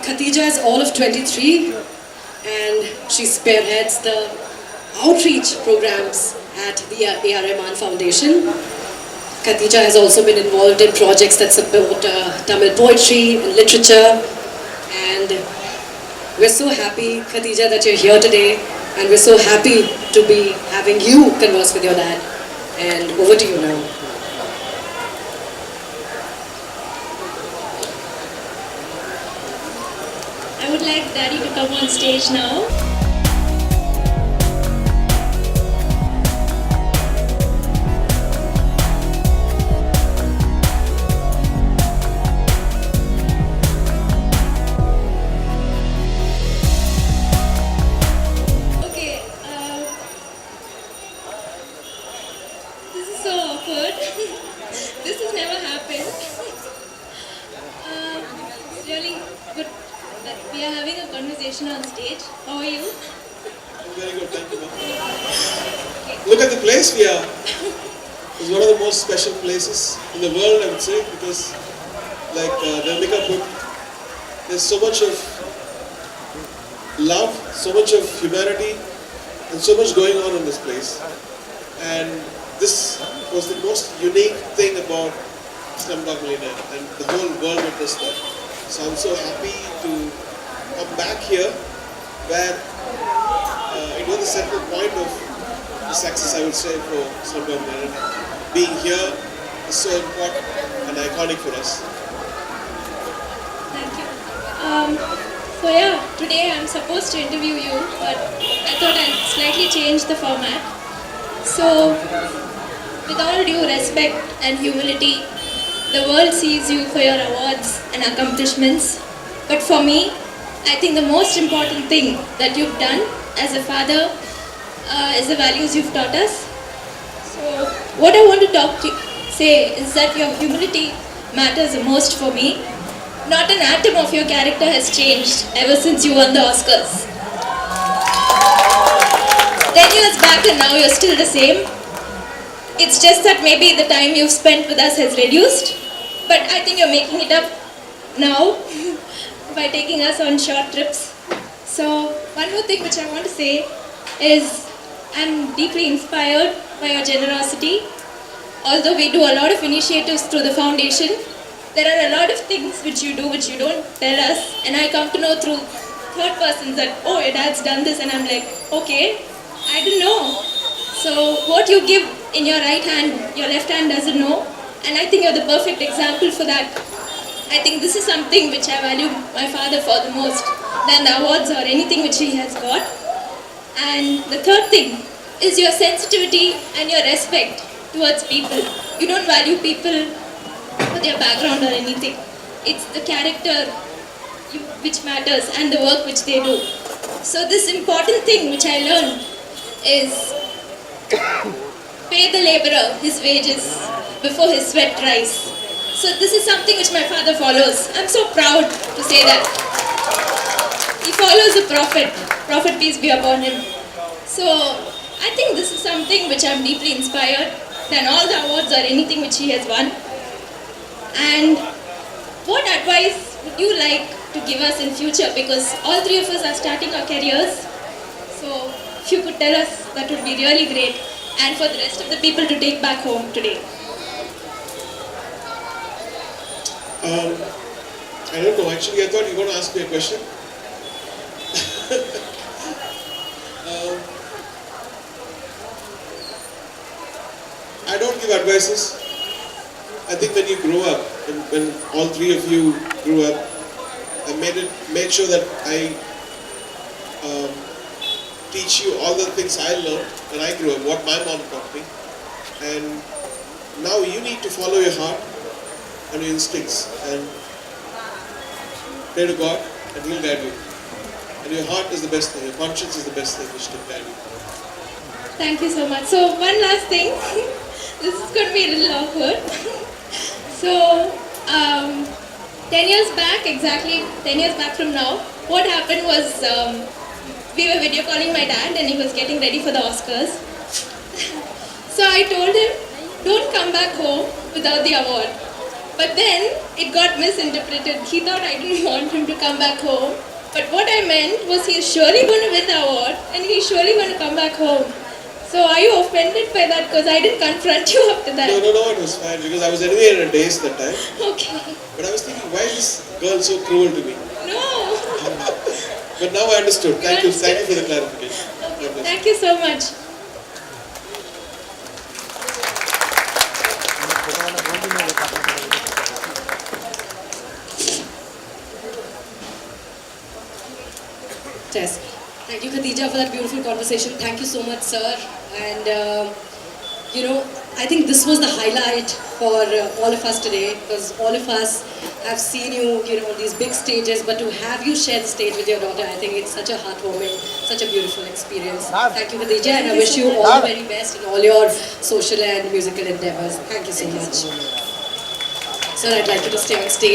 Khadija is all of 23 and she spearheads the outreach programs at the Rahman Foundation. Khadija has also been involved in projects that support Tamil poetry and literature, and we're so happy, Khadija, that you're here today, and we're so happy to be having you converse with your dad. And over to you now. I would like Daddy to come on stage now. Okay, this is so awkward. This has never happened. It's really good that we are having a conversation on stage. How are you? Very good, thank you. Look at the place we are. It's one of the most special places in the world, I would say, because, like Nandika put, there's so much of love, so much of humanity, and so much going on in this place. And this was the most unique thing about Slumdog Millionaire, and the whole world witnessed that. So I'm so happy to come back here, where it was the central point of the success, I would say, for Slumdog Millionaire. Being here is so important and iconic for us. Thank you. So yeah, today I'm supposed to interview you, but I thought I'd slightly change the format. So, with all due respect and humility, the world sees you for your awards and accomplishments. But for me, I think the most important thing that you've done as a father is the values you've taught us. So, what I want to say is that your humility matters the most for me. Not an atom of your character has changed ever since you won the Oscars. 10 years back and now you're still the same. It's just that maybe the time you've spent with us has reduced, but I think you're making it up now by taking us on short trips. So one more thing which I want to say is I'm deeply inspired by your generosity. Although we do a lot of initiatives through the foundation, there are a lot of things which you do which you don't tell us, and I come to know through third persons that, oh, your dad's done this, and I'm like, okay, I didn't know. So what you give in your right hand, your left hand doesn't know, and I think you're the perfect example for that. I think this is something which I value my father for the most than the awards or anything which he has got. And the third thing is your sensitivity and your respect towards people. You don't value people for their background or anything. It's the character which matters and the work which they do. So this important thing which I learned is pay the laborer his wages before his sweat dries. So this is something which my father follows. I'm so proud to say that. He follows the Prophet peace be upon him. So I think this is something which I'm deeply inspired than all the awards or anything which he has won. And what advice would you like to give us in future? Because all three of us are starting our careers. So if you could tell us, that would be really great. And for the rest of the people to take back home today. I don't know, actually I thought you were going to ask me a question. I don't give advices. I think when you grow up, when all three of you grew up, I made sure that I teach you all the things I learned when I grew up, what my mom taught me. And now you need to follow your heart and your instincts and pray to God and He'll guide you. And your heart is the best thing, your conscience is the best thing which can guide you. Thank you so much. So one last thing. This is going to be a little awkward. So 10 years back, exactly 10 years back from now, what happened was we were video calling my dad and he was getting ready for the Oscars. So I told him, don't come back home without the award. But then it got misinterpreted. He thought I didn't want him to come back home. But what I meant was he's surely going to win the award and he's surely going to come back home. So are you offended by that? Because I didn't confront you after that. No, it was fine because I was anyway in a daze that time. Okay. But I was thinking, why is this girl so cruel to me? No. But now I understood. Thank you for the clarification. Okay. Thank you so much. Yes. Thank you, Khadija, for that beautiful conversation. Thank you so much, sir. And I think this was the highlight for all of us today, because all of us have seen you, on these big stages. But to have you share the stage with your daughter, I think it's such a heartwarming, such a beautiful experience. Thank you, Khadija, and I wish you all the very best in all your social and musical endeavors. Thank you so much. Sir, I'd like you to stay on stage.